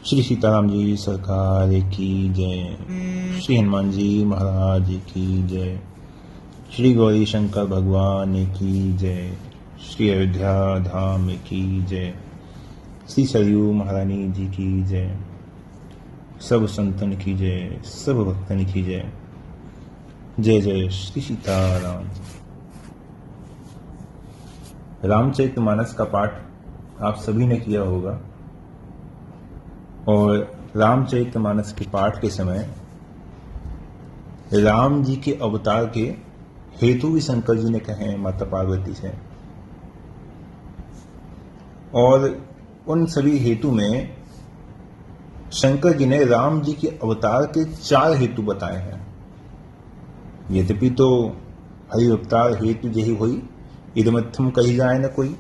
श्री सीताराम जी सरकार की जय। श्री हनुमान जी महाराज की जय। श्री गौरी शंकर भगवान की जय। श्री अयोध्या धाम की जय। श्री सरयू महारानी जी की जय। सब संतन की जय, सब भक्तन की जय। जय जय श्री सीताराम। रामचरितमानस का पाठ आप सभी ने किया होगा और रामचरितमानस के पाठ के समय राम जी के अवतार के हेतु भी शंकर जी ने कहे हैं माता पार्वती से, और उन सभी हेतु में शंकर जी ने राम जी के अवतार के 4 हेतु बताए हैं। यद्यपि तो हरि अवतार हेतु यही हुई इदमत्थम कही जाए न कोई,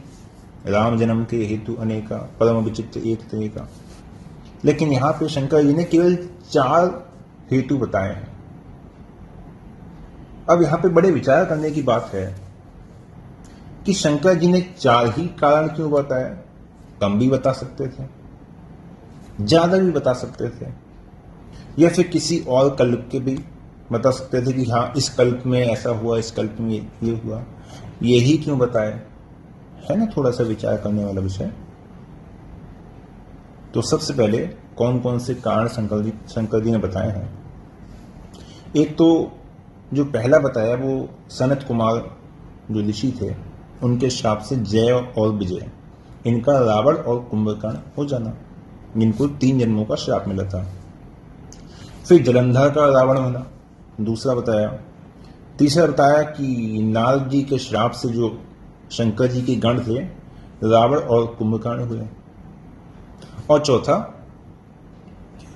राम जन्म के हेतु अनेका परम विचित्र एक तरीका, लेकिन यहां पे शंकर जी ने केवल 4 हेतु बताए हैं। अब यहां पे बड़े विचार करने की बात है कि शंकर जी ने 4 ही कारण क्यों बताया। कम भी बता सकते थे, ज्यादा भी बता सकते थे, या फिर किसी और कल्प के भी बता सकते थे कि हाँ इस कल्प में ऐसा हुआ, इस कल्प में ये हुआ। यही क्यों बताए, है ना थोड़ा सा विचार करने वाला विषय। तो सबसे पहले कौन कौन से कारण शंकर जी ने बताए हैं। एक तो जो पहला बताया वो सनत कुमार जो ऋषि थे उनके श्राप से जय और विजय, इनका रावण और कुंभकर्ण हो जाना, जिनको 3 जन्मों का श्राप मिला था। फिर जलंधर का रावण होना दूसरा बताया। तीसरा बताया कि नारद जी के श्राप से जो शंकर जी के गण थे रावण और कुंभकर्ण हुए। और चौथा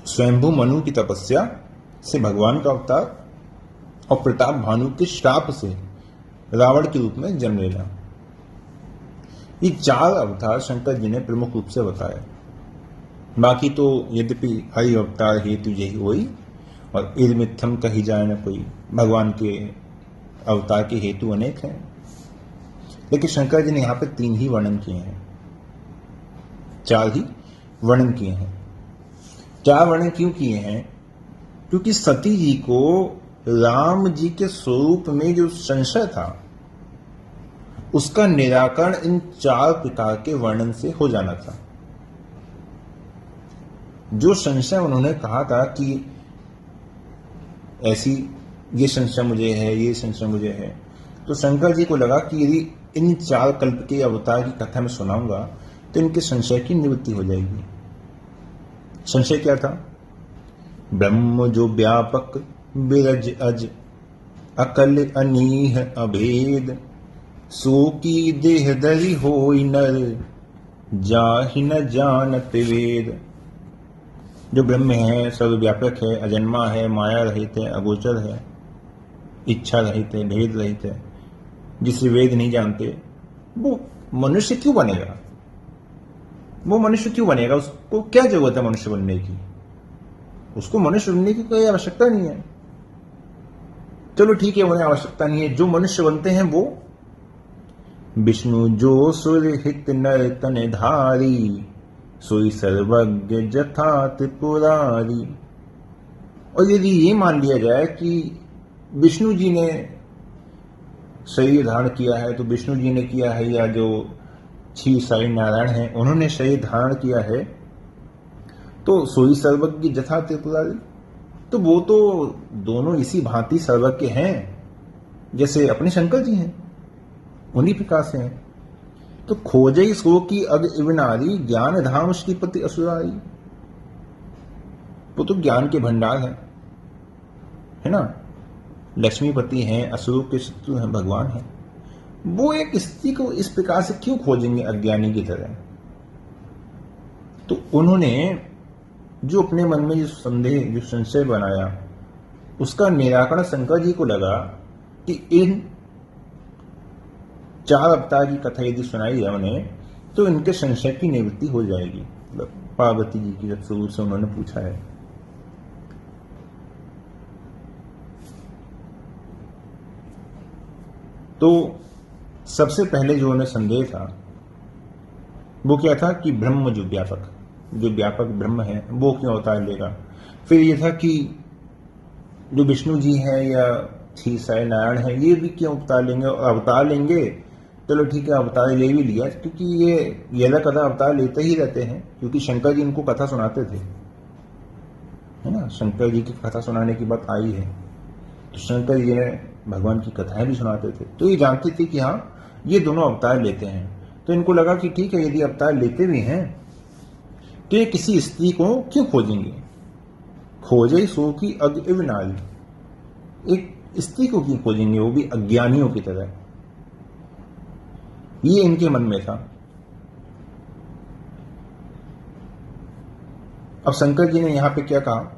स्वयंभू मनु की तपस्या से भगवान का अवतार और प्रताप भानु के श्राप से रावण के रूप में जन्म लेना। ये 4 अवतार शंकर जी ने प्रमुख रूप से बताए। बाकी तो यद्यपि हरि अवतार हेतु यही हुई और इदमित्थम कही जाए न कोई, भगवान के अवतार के हेतु अनेक हैं, लेकिन शंकर जी ने यहां पे 3 ही वर्णन किए हैं, 4 ही वर्णन किए हैं। 4 वर्णन क्यों किए हैं? क्योंकि सती जी को राम जी के स्वरूप में जो संशय था उसका निराकरण इन 4 प्रकार के वर्णन से हो जाना था। जो संशय उन्होंने कहा था कि ऐसी ये संशय मुझे है, ये संशय मुझे है, तो शंकर जी को लगा कि यदि इन 4 कल्प के अवतार की कथा में सुनाऊंगा तो इनके संशय की निवृत्ति हो जाएगी। संशय क्या था? ब्रह्म जो व्यापक बिरज अज, अकल अनीह अभेद, सो की देह दरी होई नर, जाहि न जानत वेद। जो ब्रह्म है, सर्वव्यापक है, अजन्मा है, माया रहित है, अगोचर है, इच्छा रहित है, भेद रहित है, जिसे वेद नहीं जानते, वो मनुष्य क्यों बनेगा? वो मनुष्य क्यों बनेगा? उसको क्या जरूरत है मनुष्य बनने की? उसको मनुष्य बनने की कोई आवश्यकता नहीं है। चलो ठीक है, उन्हें आवश्यकता नहीं है। जो मनुष्य बनते हैं वो विष्णु जो सुर हित नर तन धारी, सोई सर्वज्ञ जथा त्रिपुरारी। और यदि ये मान लिया जाए कि विष्णु जी ने शरीर धारण किया है तो विष्णु जी ने किया है, या जो श्री साई नारायण हैं उन्होंने शरीर धारण किया है, तो सोई सर्वज्ञ जथा त्रिपुरारी, तो वो तो दोनों इसी भांति सर्वज्ञ हैं जैसे अपने शंकर जी हैं, उन्हीं प्रकार से हैं। तो खोजई सो की अग इवनारी, ज्ञान धाम श्रीपति असुरारी। वो तो ज्ञान के भंडार है ना, लक्ष्मीपति हैं, असुरों के शत्रु हैं, भगवान हैं। वो एक स्त्री को इस प्रकार से क्यों खोजेंगे अज्ञानी की तरह? तो उन्होंने जो अपने मन में जो संदेह, जो संशय बनाया, उसका निराकरण शंकर जी को लगा कि इन 4 अवतार की कथा यदि सुनाई जाए उन्हें तो इनके संशय की निवृत्ति हो जाएगी। पार्वती जी की स्वरूप से उन्होंने पूछा है। तो सबसे पहले जो उन्हें संदेह था वो क्या था कि ब्रह्म जो व्यापक, जो व्यापक ब्रह्म है वो क्यों अवतार लेगा। फिर ये था कि जो विष्णु जी है या श्री साई नारायण है ये भी क्यों अवतार लेंगे, और अवतार लेंगे चलो ठीक है अवतार ले भी लिया, क्योंकि ये अलग कथा अवतार लेते ही रहते हैं, क्योंकि शंकर जी इनको कथा सुनाते थे, है ना। शंकर जी की कथा सुनाने की बात आई है तो शंकर जी ने भगवान की कथाएं भी सुनाते थे, तो ये जानते थे कि हाँ ये दोनों अवतार लेते हैं। तो इनको लगा कि ठीक है यदि अवतार लेते भी हैं तो ये किसी स्त्री को क्यों खोजेंगे, खोजे सो की अग नारी, एक स्त्री को क्यों खोजेंगे, वो भी अज्ञानियों की तरह। ये इनके मन में था। अब शंकर जी ने यहां पे क्या कहा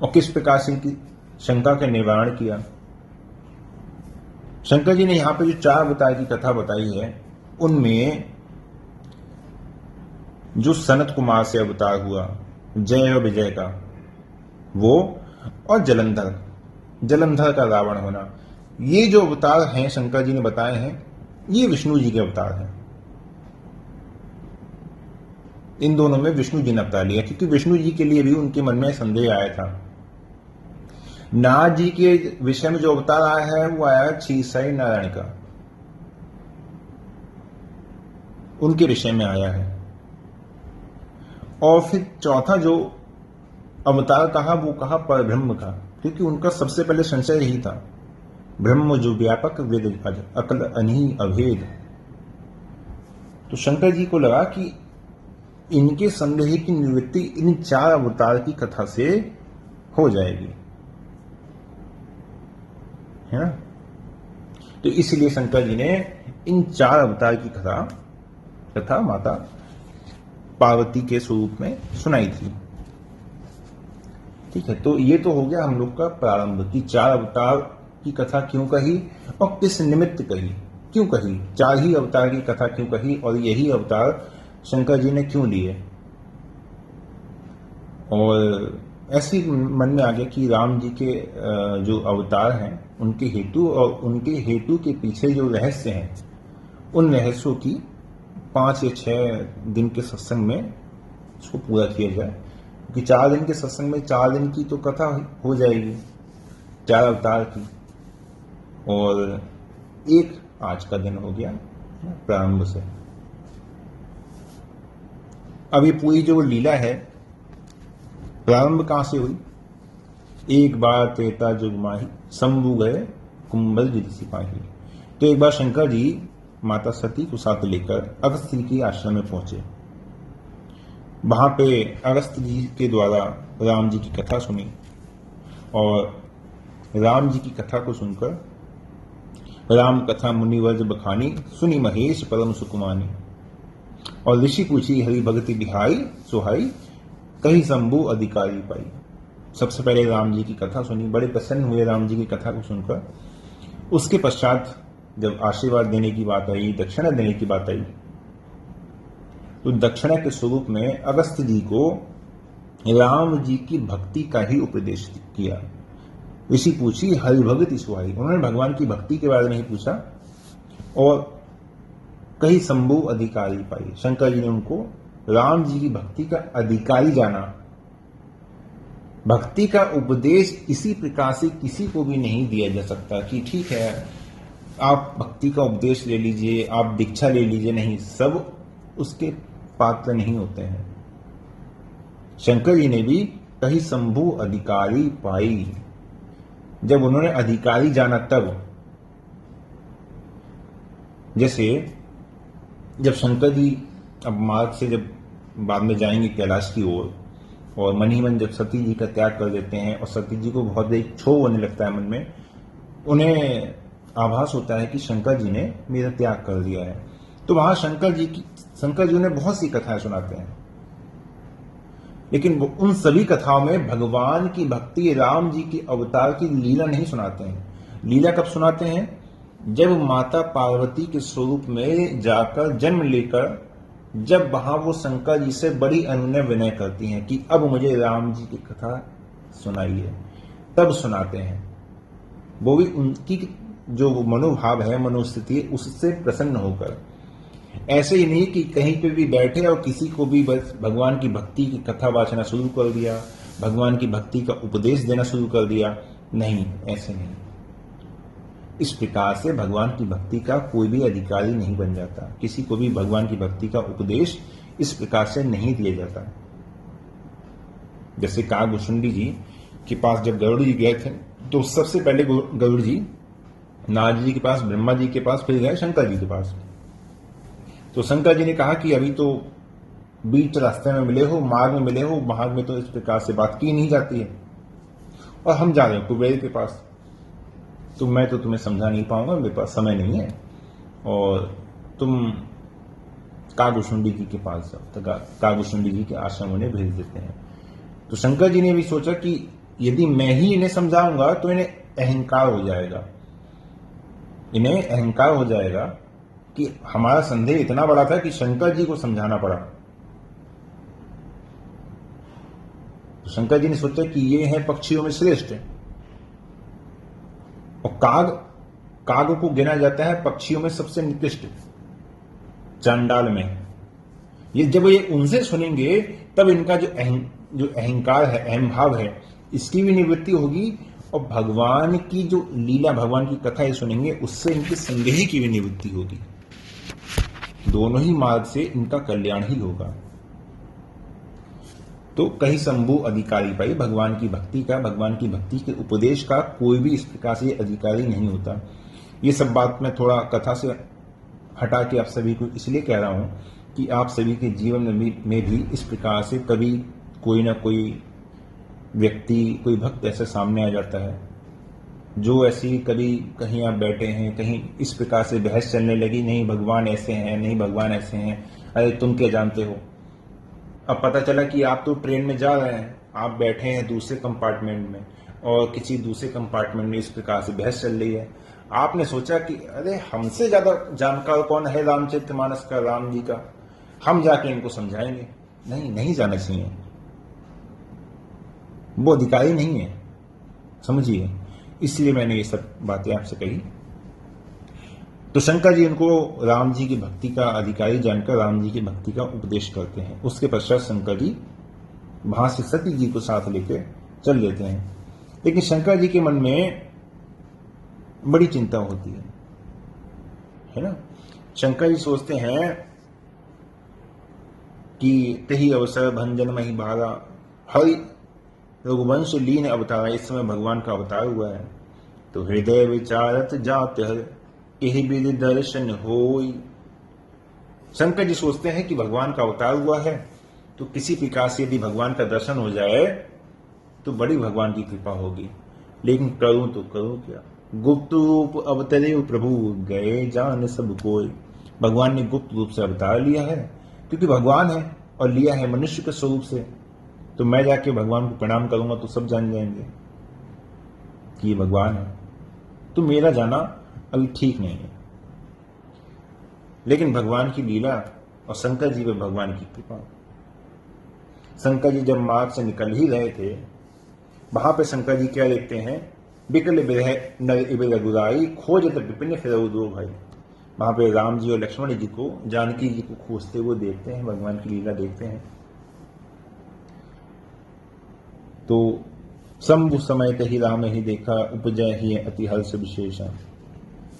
और किस प्रकार से इनकी शंका का निवारण किया। शंकर जी ने यहां पे जो 4 अवतार की कथा बताई है उनमें जो सनत कुमार से अवतार हुआ जय और विजय का वो, और जलंधर का रावण होना, ये जो अवतार हैं शंकर जी ने बताए हैं ये विष्णु जी के अवतार हैं। इन दोनों में विष्णु जी ने अवतार लिया, क्योंकि विष्णु जी के लिए भी उनके मन में संदेह आया था। नारद जी के विषय में जो अवतार आया है वो आया क्षीरसाई नारायण का, उनके विषय में आया है। और फिर चौथा जो अवतार कहा वो कहा परब्रह्म का, क्योंकि उनका सबसे पहले संशय यही था, ब्रह्म जो व्यापक वेद अकल अनही अभेद। तो शंकर जी को लगा कि इनके संदेह की निवृत्ति इन 4 अवतार की कथा से हो जाएगी, है ना। तो इसलिए शंकर जी ने इन 4 अवतार की कथा माता पार्वती के स्वरूप में सुनाई थी। ठीक है, तो ये तो हो गया हम लोग का प्रारंभ कि 4 अवतार की कथा क्यों कही और किस निमित्त कही, क्यों कही, 4 ही अवतार की कथा क्यों कही और यही अवतार शंकर जी ने क्यों लिए। और ऐसे मन में आ गया कि राम जी के जो अवतार हैं उनके हेतु और उनके हेतु के पीछे जो रहस्य हैं उन रहस्यों की 5 या 6 दिन के सत्संग में इसको पूरा किया जाए, क्योंकि 4 दिन के सत्संग में 4 दिन की तो कथा हो जाएगी 4 अवतार की, और एक आज का दिन हो गया प्रारंभ से। अब ये पूरी जो लीला है प्रारंभ कहां से हुई। एक बार त्रेता जुग माही शंभु गए कुंभल जित सिपाही। तो एक बार शंकर जी माता सती को साथ लेकर अगस्त जी के आश्रम में पहुंचे। वहां पे अगस्त जी के द्वारा राम जी की कथा सुनी और राम जी की कथा को सुनकर राम कथा मुनिवर्ज बखानी सुनी महेश परम सुकुमानी। और ऋषि पूछी हरि भगति बिहाई सुहाई कहीं शंभु अधिकारी पाई। सबसे पहले राम जी की कथा सुनी, बड़े प्रसन्न हुए राम जी की कथा को सुनकर। उसके पश्चात जब आशीर्वाद देने की बात आई, दक्षिणा देने की बात आई, तो दक्षिणा के स्वरूप में अगस्त जी को राम जी की भक्ति का ही उपदेश किया। ऋषि पूछी हरि भगति सुहाई, उन्होंने भगवान की भक्ति के बारे में ही पूछा और कहीं शंभु अधिकारी पाई। शंकर जी ने उनको राम जी की भक्ति का अधिकारी जाना। भक्ति का उपदेश इसी प्रकार से किसी को भी नहीं दिया जा सकता कि ठीक है आप भक्ति का उपदेश ले लीजिए, आप दीक्षा ले लीजिए, नहीं, सब उसके पात्र नहीं होते हैं। शंकर जी ने भी कहीं शंभु अधिकारी पाई, जब उन्होंने अधिकारी जाना तब। जैसे जब शंकर जी अब मार्ग से जब बाद में जाएंगे कैलाश की ओर और मन ही मन जब सती जी का त्याग कर देते हैं और सती जी को बहुत एक क्षोभ होने लगता है मन में, उन्हें आभास होता है कि शंकर जी ने मेरा त्याग कर दिया है। तो वहां शंकर जी उन्हें बहुत सी कथाएं सुनाते हैं, लेकिन उन सभी कथाओं में भगवान की भक्ति राम जी की अवतार की लीला नहीं सुनाते हैं। लीला कब सुनाते हैं? जब माता पार्वती के स्वरूप में जाकर जन्म लेकर जब वहां वो शंकर जी से बड़ी अनुनय विनय करती हैं कि अब मुझे राम जी की कथा सुनाइए, तब सुनाते हैं। वो भी उनकी जो मनोभाव है, मनोस्थिति, उससे प्रसन्न होकर। ऐसे ही नहीं कि कहीं पे भी बैठे और किसी को भी बस भगवान की भक्ति की कथा वाचना शुरू कर दिया, भगवान की भक्ति का उपदेश देना शुरू कर दिया। नहीं, ऐसे नहीं। इस प्रकार से भगवान की भक्ति का कोई भी अधिकारी नहीं बन जाता। किसी को भी भगवान की भक्ति का उपदेश इस प्रकार से नहीं दिया जाता। जैसे कागभूषुंडी जी के पास जब गरुड़ जी गए थे, तो सबसे पहले गरुड़ जी नारद जी के पास, ब्रह्मा जी के पास, फिर गए शंकर जी के पास। तो शंकर जी ने कहा कि अभी तो बीच रास्ते में मिले हो, मार्ग में मिले हो, मार्ग में तो इस प्रकार से बात की नहीं जाती है, और हम जा रहे हैं कुबेर के पास, तो मैं तो तुम्हें समझा नहीं पाऊंगा, मेरे पास समय नहीं है, और तुम कागभूषुंडी जी के पास जाओ। तो कागभूषुंडी जी के आश्रम उन्हें भेज देते हैं। तो शंकर जी ने भी सोचा कि यदि मैं ही इन्हें समझाऊंगा तो इन्हें अहंकार हो जाएगा, इन्हें अहंकार हो जाएगा कि हमारा संदेह इतना बड़ा था कि शंकर जी को समझाना पड़ा। तो शंकर जी ने सोचा कि ये है पक्षियों में श्रेष्ठ, और काग को गिना जाता है पक्षियों में सबसे निकृष्ट, चांडाल में। ये जब ये उनसे सुनेंगे तब इनका जो अहंकार है, अहम भाव है, इसकी भी निवृत्ति होगी, और भगवान की जो लीला, भगवान की कथा ये सुनेंगे, उससे इनके संदेह की भी निवृत्ति होगी। दोनों ही मार्ग से इनका कल्याण ही होगा। तो कहीं शंभु अधिकारी पाई भगवान की भक्ति का, भगवान की भक्ति के उपदेश का कोई भी इस प्रकार से अधिकारी नहीं होता। ये सब बात मैं थोड़ा कथा से हटा के आप सभी को इसलिए कह रहा हूं कि आप सभी के जीवन में भी इस प्रकार से कभी कोई ना कोई व्यक्ति, कोई भक्त ऐसे सामने आ जाता है जो ऐसी, कभी कहीं आप बैठे हैं, कहीं इस प्रकार से बहस चलने लगी, नहीं भगवान ऐसे हैं, नहीं भगवान ऐसे हैं, अरे तुम क्या जानते हो। अब पता चला कि आप तो ट्रेन में जा रहे हैं, आप बैठे हैं दूसरे कंपार्टमेंट में, और किसी दूसरे कंपार्टमेंट में इस प्रकार से बहस चल रही है। आपने सोचा कि अरे हमसे ज्यादा जानकार कौन है रामचरितमानस का, राम जी का, हम जाके इनको समझाएंगे। नहीं जाना चाहिए, वो अधिकारी नहीं है, समझिए। इसलिए मैंने ये सब बातें आपसे कही। तो शंकर जी उनको राम जी की भक्ति का अधिकारी जानकर राम जी की भक्ति का उपदेश करते हैं। उसके पश्चात शंकर जी वहां से सती जी को साथ लेकर चल देते हैं। लेकिन शंकर जी के मन में बड़ी चिंता होती है ना। शंकर जी सोचते हैं कि तही अवसर भंजन मही बारा, हरि रघुवंश लीन अवतार, इस समय भगवान का अवतार हुआ है। तो हृदय विचारत जात हर, यही विधि दर्शन होई। शंकर जी सोचते हैं कि भगवान का अवतार हुआ है, तो किसी प्रकार से यदि भगवान का दर्शन हो जाए तो बड़ी भगवान की कृपा होगी। लेकिन करूं तो करूं क्या, गुप्त रूप अवतरे प्रभु, गए जान सब कोई। भगवान ने गुप्त रूप से अवतार लिया है, क्योंकि भगवान है और लिया है मनुष्य के स्वरूप से। तो मैं जाके भगवान को प्रणाम करूंगा तो सब जान जाएंगे कि ये भगवान है, तो मेरा जाना अभी ठीक नहीं है। लेकिन भगवान की लीला और शंकर जी पे भगवान की कृपा। शंकर जी जब मार्ग से निकल ही रहे थे, वहां पे शंकर जी क्या देखते हैं, बिकल बिरह नर इबे रघुराई, खोजत विपिन फिरऊ दो भाई। वहां पे राम जी और लक्ष्मण जी को, जानकी जी को खोजते हुए देखते हैं, भगवान की लीला देखते हैं। तो शंभु समय कही राम ही देखा, उपजय ही अति हर्ष विशेषा।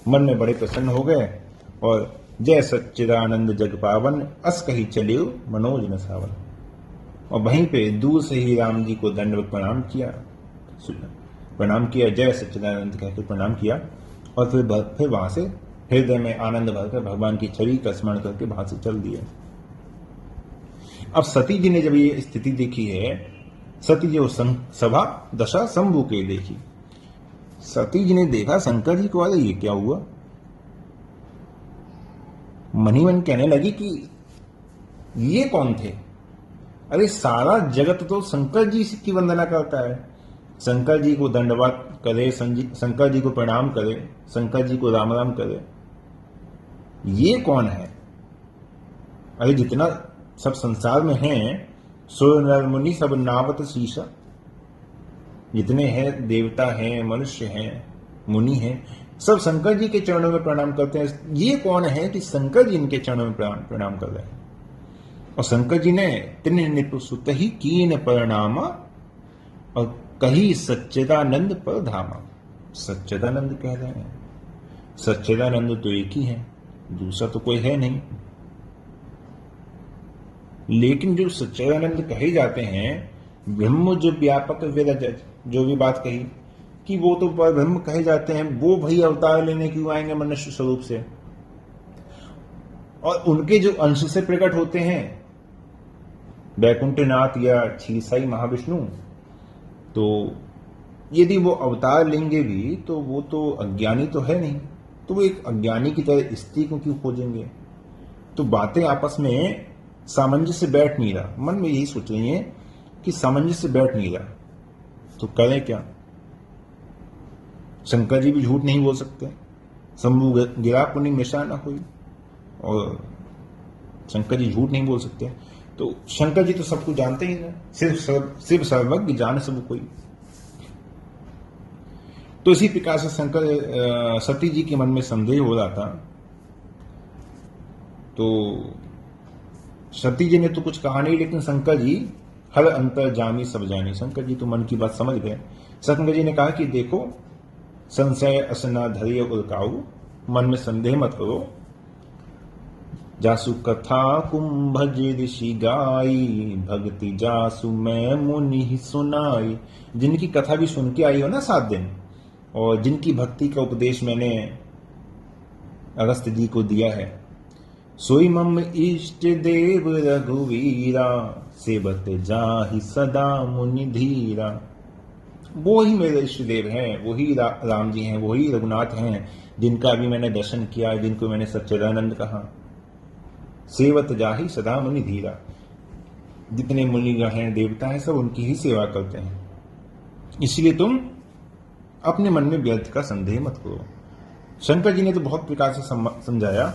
मन में बड़े प्रसन्न हो गए, और जय सच्चिदानंद जग पावन, अस कही चलियो मनोज न सावन। और वहीं पे दूर से ही राम जी को दंडवत प्रणाम किया, जय सच्चिदानंद कहकर प्रणाम किया, और फिर वहां से हृदय में आनंद भरकर भगवान की छवि का स्मरण करके वहां से चल दिए। अब सती जी ने जब ये स्थिति देखी है, सती जी सभा दशा शंभु के देखी। सती जी ने देखा शंकर जी को, अरे ये क्या हुआ। मनी मन कहने लगी कि ये कौन थे। अरे सारा जगत तो शंकर जी की वंदना करता है, शंकर जी को दंडवत करे, शंकर जी को प्रणाम करे, शंकर जी को राम राम करे, ये कौन है। अरे जितना सब संसार में है, सुर नर मुनि सब नावत शीशा, जितने हैं देवता हैं, मनुष्य हैं, मुनि हैं, सब शंकर जी के चरणों में प्रणाम करते हैं। ये कौन है कि शंकर जी इनके चरणों में प्रणाम कर रहे हैं? और शंकर जी ने तिन निप सुत ही कीन प्रणामा और कही सच्चिदानंद पर धामा। सच्चिदानंद कह रहे हैं, सच्चिदानंद तो एक ही है, दूसरा तो कोई है नहीं। लेकिन जो सच्चिदानंद कहे जाते हैं, ब्रह्म जो व्यापक विरज, जो भी बात कही कि वो तो ब्रह्म कहे जाते हैं, वो भाई अवतार लेने क्यों आएंगे मनुष्य स्वरूप से? और उनके जो अंश से प्रकट होते हैं वैकुंठनाथ या क्षीरसाई महाविष्णु, तो यदि वो अवतार लेंगे भी तो वो तो अज्ञानी तो है नहीं, तो वो एक अज्ञानी की तरह स्त्री को क्यों खोजेंगे? तो बातें आपस में सामंजस्य बैठ नहीं रहा। मन में यही सोच रही है कि सामंजस्य बैठ नहीं रहा, तो करें क्या? शंकर जी भी झूठ नहीं बोल सकते, शंभु गिरा पुनि मिशा न हुई, और शंकर जी झूठ नहीं बोल सकते। तो शंकर जी तो सब कुछ जानते ही ना, सिर्फ सर्वज्ञ जान सब कोई। तो इसी प्रकार से शंकर सती जी के मन में संदेह हो रहा था। तो सती जी ने तो कुछ कहा नहीं, लेकिन शंकर जी हर अंतर जामी सब जानी, शंकर जी तो मन की बात समझ गए। शंकर जी ने कहा कि देखो, संशय असना धैर्य उल्काऊ, मन में संदेह मत करो। जासु कथा कुंभज ऋषि गाई, भक्ति जासु मैं मुनि ही सुनाई। जिनकी कथा भी सुन के आई हो ना 7 दिन, और जिनकी भक्ति का उपदेश मैंने अगस्त जी को दिया है, सोई मम इष्ट देव रघुवीरा, सेवत जाहि सदा मुनि धीरा। वो ही मेरे इष्ट देव हैं, वही राम जी हैं, वही रघुनाथ हैं, जिनका भी मैंने दर्शन किया, जिनको मैंने सच्चिदानंद कहा। सेवत जाहि सदा मुनि धीरा, जितने मुनि हैं, देवता हैं, सब उनकी ही सेवा करते हैं। इसलिए तुम अपने मन में व्यर्थ का संदेह मत करो। शंकर जी ने तो बहुत प्रकार से समझाया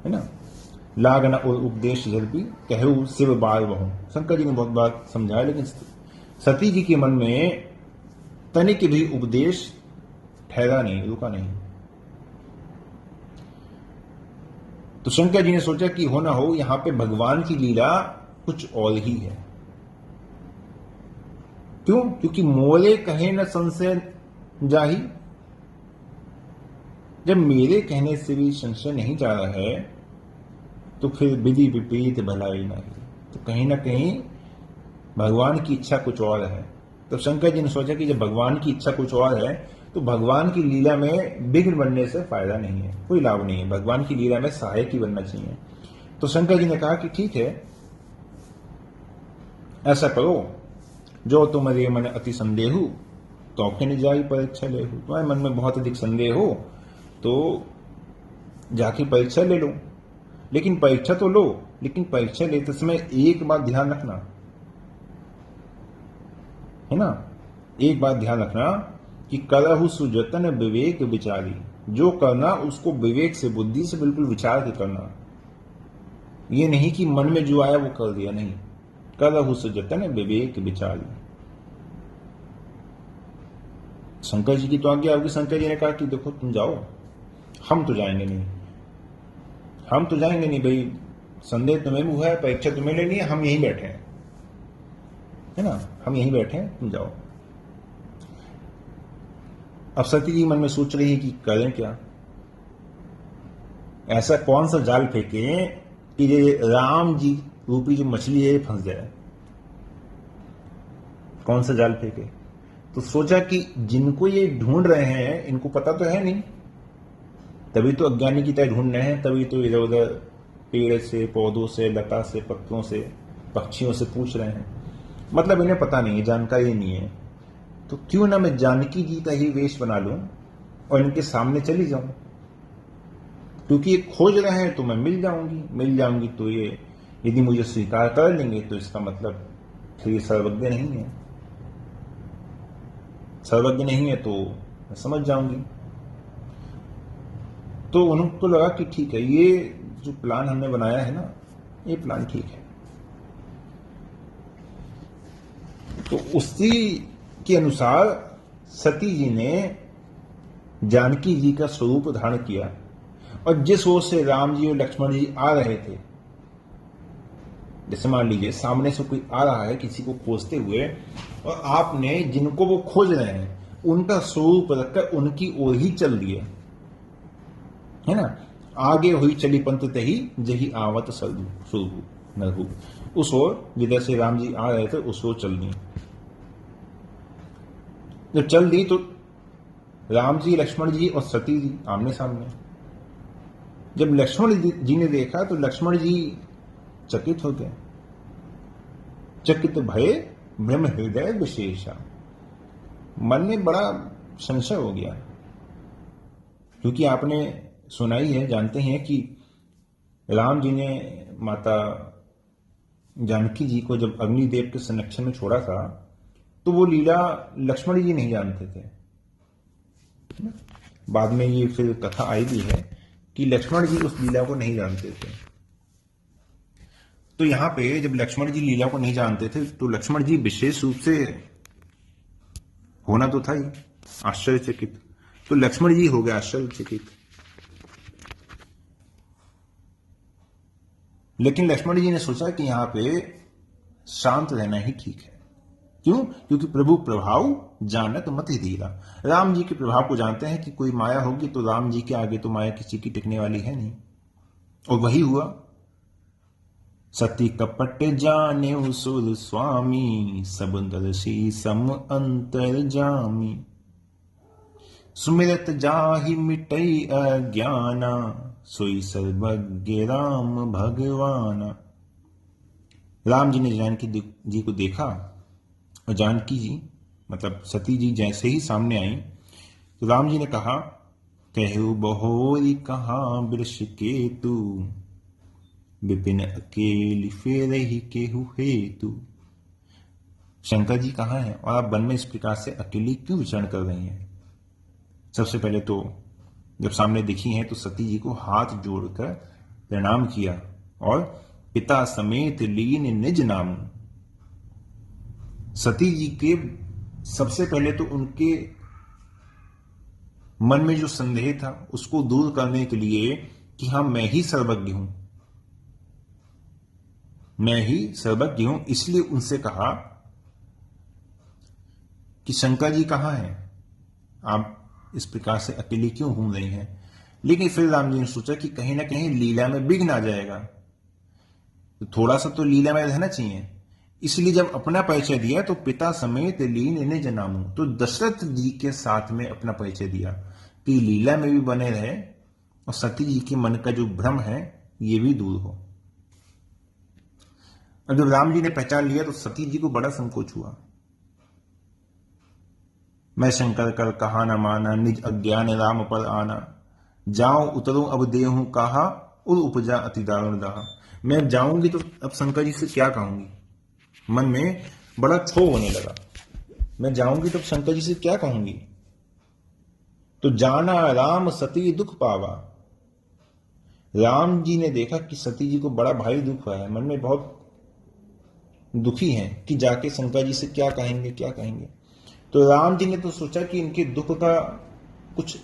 है ना। लागना और उपदेश जल्पी कहू शिव बाल बहु, शंकर जी ने बहुत बार समझाया, लेकिन सती जी के मन में तनिक भी उपदेश ठहरा नहीं, रुका नहीं। तो शंकर जी ने सोचा कि हो ना हो, यहां पे भगवान की लीला कुछ और ही है। क्यों? क्योंकि मोरे कहे न संशय जाही। जब मेरे कहने से भी संशय नहीं जा रहा है, तो फिर विधि विपरीत भलाई नहीं। तो कहीं ना कहीं भगवान की इच्छा कुछ और है। तो शंकर जी ने सोचा कि जब भगवान की इच्छा कुछ और है, तो भगवान की लीला में विघ्न बनने से फायदा नहीं है, कोई लाभ नहीं है। भगवान की लीला में सहायक ही बनना चाहिए। तो शंकर जी ने कहा कि ठीक है, ऐसा करो, जो तुम्हारे मन अति संदेह हो तो अपने जाई परीक्षा ले हो। तुम्हारे मन में बहुत अधिक संदेह हो तो जाके परीक्षा ले लो। लेकिन परीक्षा तो लो, लेकिन परीक्षा लेते समय एक बात ध्यान रखना, है ना, एक बात ध्यान रखना कि करहु सुजतन विवेक विचारी। जो करना उसको विवेक से, बुद्धि से बिल्कुल विचार के करना। ये नहीं कि मन में जो आया वो कर दिया, नहीं। करहु सुजतन विवेक विचारी। शंकर जी की तो आज्ञा होगी। शंकर जी ने कहा कि देखो तुम जाओ, हम तो जाएंगे नहीं, हम तो जाएंगे नहीं भाई। संदेह तुम्हें हुआ है, परीक्षा तुम्हें लेनी है, हम यहीं बैठे हैं, है ना, हम यहीं बैठे हैं, तुम जाओ। अब सती जी मन में सोच रही है कि करें क्या, ऐसा कौन सा जाल फेंके कि ये राम जी रूपी जो मछली है फंस जाए। कौन सा जाल फेंके? तो सोचा कि जिनको ये ढूंढ रहे हैं इनको पता तो है नहीं, तभी तो अज्ञानी की तरह ढूंढ रहे हैं, तभी तो इधर उधर पेड़ से, पौधों से, लता से, पत्तों से, पक्षियों से पूछ रहे हैं। मतलब इन्हें पता नहीं है, जानकारी नहीं है। तो क्यों ना मैं जानकी जी का ही वेश बना लूं और इनके सामने चली जाऊं, क्योंकि ये खोज रहे हैं तो मैं मिल जाऊंगी। तो ये यदि मुझे स्वीकार कर लेंगे तो इसका मतलब फिर ये सर्वज्ञ नहीं है, सर्वज्ञ नहीं है तो मैं समझ जाऊंगी। तो उनको लगा कि ठीक है, ये जो प्लान हमने बनाया है ना, ये प्लान ठीक है। तो उसी के अनुसार सती जी ने जानकी जी का स्वरूप धारण किया और जिस ओर से राम जी और लक्ष्मण जी आ रहे थे, जैसे मान लीजिए सामने से कोई आ रहा है किसी को खोजते हुए, और आपने जिनको वो खोज रहे हैं उनका स्वरूप रखकर उनकी ओर ही चल दिए, है ना। आगे हुई चली पंथ तही जही आवत सुरभु नरहु, उस ओर जिधर से राम जी आ रहे थे उस ओर चल दी। जब चल दी तो राम जी, लक्ष्मण जी और सती जी आमने सामने। जब लक्ष्मण जी ने देखा तो लक्ष्मण जी चकित हो गए। चकित भय ब्रह्म हृदय विशेषा, मन में बड़ा संशय हो गया, क्योंकि आपने सुना ही है, जानते हैं कि राम जी ने माता जानकी जी को जब अग्निदेव के संरक्षण में छोड़ा था तो वो लीला लक्ष्मण जी नहीं जानते थे। बाद में ये फिर कथा आई भी है कि लक्ष्मण जी उस लीला को नहीं जानते थे। तो यहां पे जब लक्ष्मण जी लीला को नहीं जानते थे तो लक्ष्मण जी विशेष रूप से होना तो था ही आश्चर्यचकित, तो लक्ष्मण जी हो गए आश्चर्यचकित। लेकिन लक्ष्मण जी ने सोचा कि यहां पे शांत रहना ही ठीक है। क्यों? क्योंकि प्रभु प्रभाव जानत मति धीरा। राम जी के प्रभाव को जानते हैं कि कोई माया होगी तो राम जी के आगे तो माया किसी की टिकने वाली है नहीं। और वही हुआ। सती कपट जाने सुर स्वामी, सब दर्शी सम अंतर जामी। सुमिरत जाहि मिटई अज्ञाना, सोई सर्वज्ञ राम भगवाना। राम जी ने जानकी जी को देखा और जानकी जी मतलब सती जी जैसे ही सामने आई तो राम जी ने कहा, कहु बहोरी कहाँ वृष केतु, विपिन अकेली फेर ही केहु हेतु। शंकर जी कहाँ हैं और आप वन में इस प्रकार से अकेली क्यों विचरण कर रही हैं? सबसे पहले तो जब सामने दिखी हैं तो सती जी को हाथ जोड़कर प्रणाम किया और पिता समेत लीन निज नाम। सती जी के सबसे पहले तो उनके मन में जो संदेह था उसको दूर करने के लिए कि हाँ मैं ही सर्वज्ञ हूं, मैं ही सर्वज्ञ हूं, इसलिए उनसे कहा कि शंकर जी कहां हैं, आप इस प्रकार से अकेली क्यों घूम रही हैं। लेकिन फिर राम जी ने सोचा कि कहीं ना कहीं लीला में विघ्न आ जाएगा, तो थोड़ा सा तो लीला में रहना चाहिए। इसलिए जब अपना परिचय दिया तो पिता समेत लीन निज नामू, तो दशरथ जी के साथ में अपना परिचय दिया कि लीला में भी बने रहे और सती जी के मन का जो भ्रम है ये भी दूर हो। और जब राम जी ने पहचान लिया तो सती जी को बड़ा संकोच हुआ। मैं शंकर कर कहा न माना, निज अज्ञान राम पर आना। जाऊं उतरूं अब देहूं कहा, उर उपजा अति दारुण दहा। मैं अब जाऊंगी तो अब शंकर जी से क्या कहूंगी, मन में बड़ा क्षोभ होने लगा। मैं जाऊंगी तो शंकर जी से क्या कहूंगी। तो जाना राम सती दुख पावा। राम जी ने देखा कि सती जी को बड़ा भारी दुख हुआ है, मन में बहुत दुखी हैं कि जाके शंकर जी से क्या कहेंगे क्या कहेंगे। तो राम जी ने तो सोचा कि इनके दुख का कुछ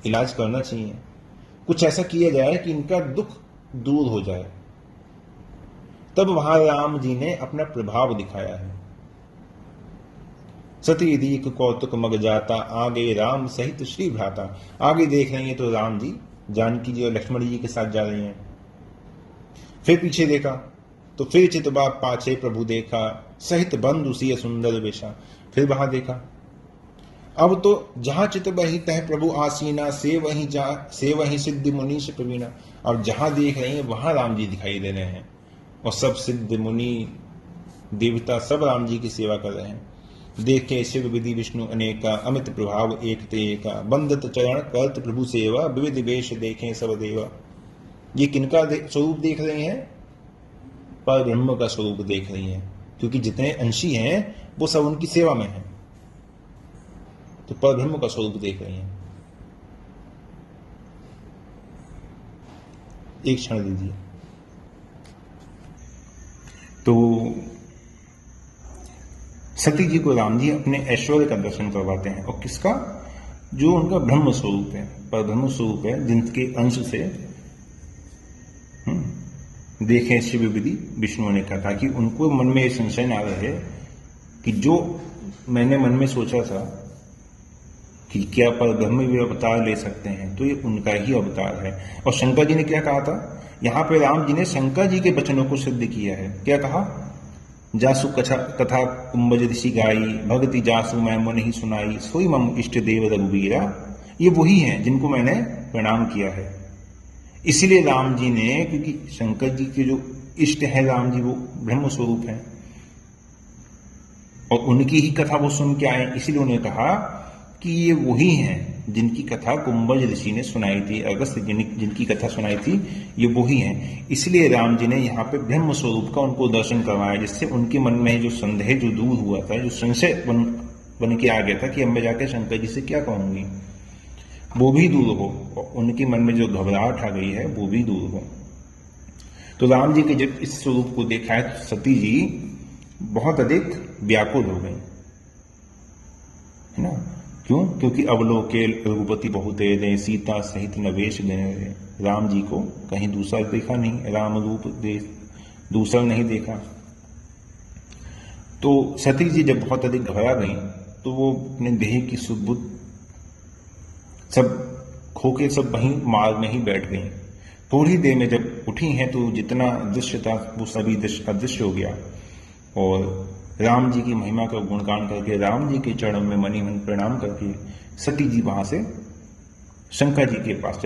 इलाज करना चाहिए, कुछ ऐसा किया जाए कि इनका दुख दूर हो जाए। तब वहां राम जी ने अपना प्रभाव दिखाया है। सती दीक कौतुक मग जाता, आगे राम सहित श्री भ्राता। आगे देख रही हैं तो राम जी जानकी जी और लक्ष्मण जी के साथ जा रही हैं। फिर पीछे देखा तो फिर चितबा पाछे प्रभु देखा, सहित बंधु सिय सुंदर वेशा। फिर वहां देखा, अब तो जहां चित बही तह प्रभु आसीना, से वही सिद्धि मुनीश प्रवीणा। अब जहां देख रही हैं वहां राम जी दिखाई दे रहे हैं और सब सिद्ध मुनि देवता सब राम जी की सेवा कर रहे हैं। देखे शिव विधि विष्णु अनेका, अमित प्रभाव एक ते एका। बंदत चरण करत प्रभु सेवा, विविध वेश देखें सब देवा। ये किनका स्वरूप देख रहे हैं? पर ब्रह्म का स्वरूप देख रही हैं, क्योंकि जितने अंशी हैं वो सब उनकी सेवा में हैं। तो पर ब्रह्म का स्वरूप देख रही हैं। एक क्षण दीजिए। तो सती जी को राम जी अपने ऐश्वर्य का दर्शन करवाते हैं। और किसका? जो उनका ब्रह्म स्वरूप है, पर ब्रह्म स्वरूप है, जिनके अंश से देखें शिव विधि विष्णु ने कहा, ताकि उनको मन में ये संशय ना रहे कि जो मैंने मन में सोचा था कि क्या पर ब्रह्म भी अवतार ले सकते हैं, तो ये उनका ही अवतार है। और शंकर जी ने क्या कहा था, यहां पे राम जी ने शंकर जी के वचनों को सिद्ध किया है। क्या कहा, जासु कथा कुंभज ऋषि गाई, भक्ति जासु मैं मन ही सुनाई, सोई मम इष्ट देव रघुवीरा। ये वही हैं जिनको मैंने प्रणाम किया है। इसीलिए राम जी ने, क्योंकि शंकर जी के जो इष्ट है राम जी, वो ब्रह्म स्वरूप है और उनकी ही कथा वो सुन के आए, इसलिए उन्होंने कहा कि ये वही हैं जिनकी कथा कुंभज ऋषि ने सुनाई थी, अगस्त जिनकी कथा सुनाई थी, ये वही हैं। इसलिए राम जी ने यहाँ पे ब्रह्म स्वरूप का उनको दर्शन करवाया, जिससे उनके मन में जो संदेह जो दूर हुआ था, जो संशय बन के आ गया था कि अब मैं जाकर शंकर जी से क्या कहूंगी, वो भी दूर हो, और उनके मन में जो घबराहट आ गई है वो भी दूर हो। तो राम जी के जब इस स्वरूप को देखा है तो सती जी बहुत अधिक व्याकुल हो गई, है ना। क्यों? क्योंकि अवलोके रघुपति बहुते दे, सीता सहित नवेश गए। राम जी को कहीं दूसरा देखा नहीं, राम रूप दूसरा नहीं देखा। तो सती जी जब बहुत अधिक घबरा गई तो वो अपने देह की सुध सब खोके सब वहीं मार्ग में ही बैठ गई। थोड़ी देर में जब उठी हैं तो जितना दृश्य था वो सभी दृश्य अदृश्य हो गया, और राम जी की महिमा का गुणगान करके, राम जी के चरणों में मनी मन प्रणाम करके सती जी वहां से शंकर जी के पास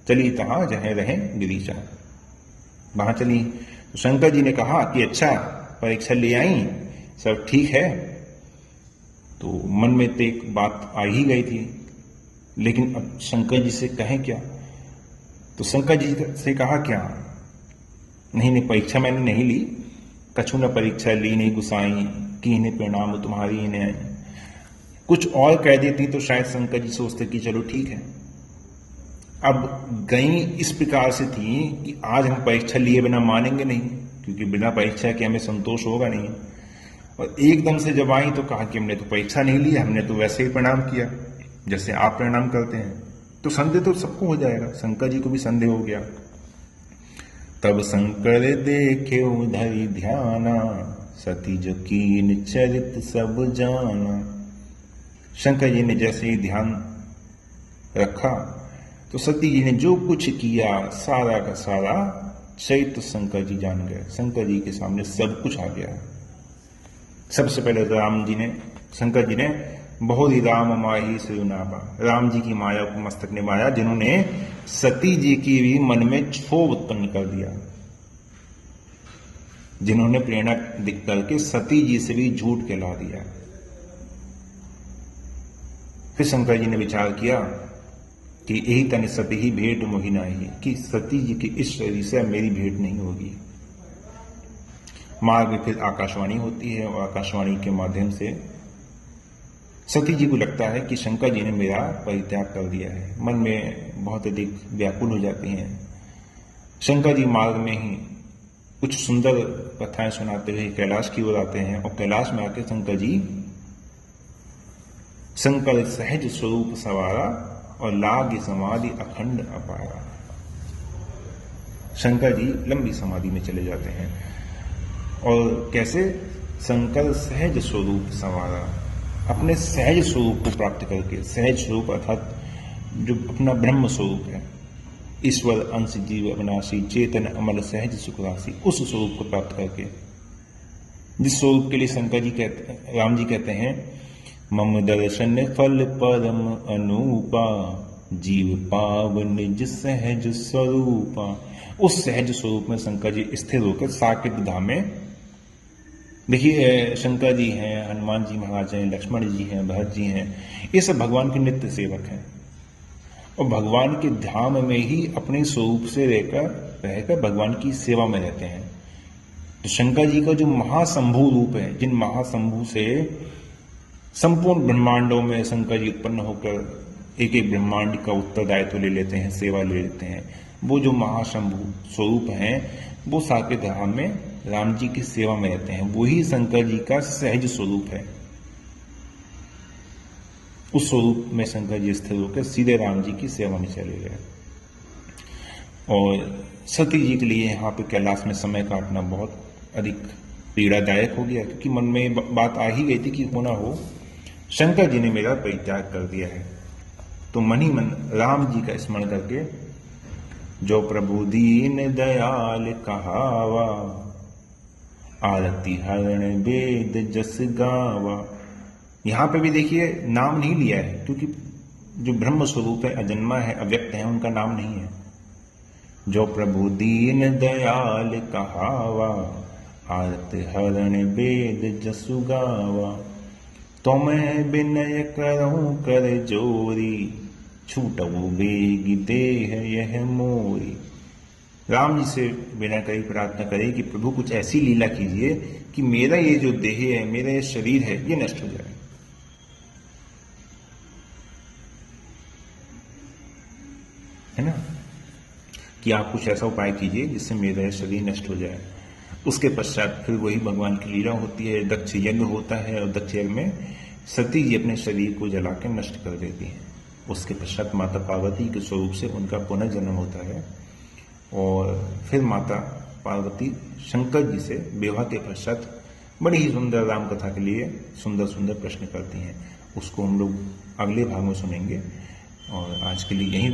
चली तहां जहां रहे गिरीशा, वहां चली। तो शंकर जी ने कहा कि अच्छा परीक्षा ले आई, सब ठीक है। तो मन में तो एक बात आ ही गई थी, लेकिन अब शंकर जी से कहें क्या। तो शंकर जी से कहा क्या, नहीं परीक्षा मैंने नहीं ली, कछु न परीक्षा ली नहीं गुसाई, की ने प्रणाम तुम्हारी ने। कुछ और कह देती तो शायद शंकर जी सोचते कि चलो ठीक है। अब गई इस प्रकार से थी कि आज हम परीक्षा लिए बिना मानेंगे नहीं, क्योंकि बिना परीक्षा के हमें संतोष होगा नहीं। और एकदम से जब आई तो कहा कि हमने तो परीक्षा नहीं ली, हमने तो वैसे ही प्रणाम किया जैसे आप प्रणाम करते हैं। तो संदेह तो सबको हो जाएगा, शंकर जी को भी संदेह हो गया। तब शंकर देखे उधरी ध्याना, सती जो कीन चरित सब जाना। शंकर जी ने जैसे ही ध्यान रखा तो सती जी ने जो कुछ किया सारा का सारा चरित्र शंकर जी जान गए। शंकर जी के सामने सब कुछ आ गया। सबसे पहले शंकर जी ने बहुत ही राम माही सिरुनापा, राम जी की माया को मस्तक ने माया, जिन्होंने सती जी की भी मन में क्षोभ उत्पन्न कर दिया, जिन्होंने प्रेरणा दिख करके सती जी से भी झूठ कहला दिया। फिर शंकर जी ने विचार किया कि यही तन सती ही भेंट मोहि नाही, कि सती जी के इस शरीर से मेरी भेंट नहीं होगी। मार्ग में फिर आकाशवाणी होती है, और आकाशवाणी के माध्यम से सती जी को लगता है कि शंकर जी ने मेरा परित्याग कर दिया है। मन में बहुत अधिक व्याकुल हो जाती हैं। शंकर जी मार्ग में ही कुछ सुंदर कथाएं सुनाते हुए कैलाश की ओर आते हैं, और कैलाश में आके शंकर सहज स्वरूप सवारा, और लाग समाधि अखंड अपारा। शंकर जी लंबी समाधि में चले जाते हैं। और कैसे? शंकर सहज स्वरूप सवारा, अपने सहज स्वरूप को प्राप्त करके, सहज स्वरूप अर्थात जो अपना ब्रह्म स्वरूप है, ईश्वर अंश जीव अविनाशी चेतन अमल सहज सुख राशि, उस स्वरूप को प्राप्त करके, जिस स्वरूप के लिए शंकर जी राम जी कहते हैं मम दर्शन फल परम अनूपा, जीव पाव निज सहज स्वरूपा। उस सहज स्वरूप में शंकर जी स्थिर होकर साकेत धाम में, देखिए शंकर जी हैं, हनुमान जी महाराज हैं, लक्ष्मण जी हैं, भरत जी हैं, ये सब भगवान के नित्य सेवक हैं, और भगवान के धाम में ही अपने स्वरूप से रहकर भगवान की सेवा में रहते हैं। तो शंकर जी का जो महाशंभु रूप है, जिन महाशंभु से संपूर्ण ब्रह्मांडों में शंकर जी उत्पन्न होकर एक एक ब्रह्मांड का उत्तरदायित्व ले लेते हैं, सेवा ले लेते हैं, वो जो महाशंभु स्वरूप हैं वो साकेत धाम में राम जी की सेवा में रहते हैं। वही शंकर जी का सहज स्वरूप है। उस स्वरूप में शंकर जी स्थिर होकर सीधे राम जी की सेवा में चले गए। और सती जी के लिए यहाँ पे कैलाश में समय काटना बहुत अधिक पीड़ादायक हो गया, क्योंकि मन में बात आ ही गई थी कि हो ना हो शंकर जी ने मेरा परित्याग कर दिया है। तो मन ही मन राम जी का स्मरण करके जो प्रभु दीन दयाल कहावा, आरती हरण वेद जस गावा। यहां पे भी देखिए नाम नहीं लिया है, क्योंकि जो ब्रह्म स्वरूप है, अजन्मा है, अव्यक्त है, उनका नाम नहीं है। जो प्रभु दीन दयाल कहावा, आरती हरण वेद जसु गावा। तो मैं विनय करऊं कर जोरी, छूटऊ बेगी देह यह मोरी। राम जी से विनय करी, प्रार्थना करे कि प्रभु कुछ ऐसी लीला कीजिए कि मेरा ये जो देह है, मेरा ये शरीर है, ये नष्ट हो जाए। है ना, कि आप कुछ ऐसा उपाय कीजिए जिससे मेरा शरीर नष्ट हो जाए। उसके पश्चात फिर वही भगवान की लीला होती है, दक्ष यज्ञ होता है, और दक्ष यज्ञ में सती जी अपने शरीर को जला के नष्ट कर देती हैं। उसके पश्चात माता पार्वती के स्वरूप से उनका पुनर्जन्म होता है, और फिर माता पार्वती शंकर जी से विवाह के पश्चात बड़ी ही सुंदर राम कथा के लिए सुंदर सुंदर प्रश्न करती हैं। उसको हम लोग अगले भाग में सुनेंगे, और आज के लिए यही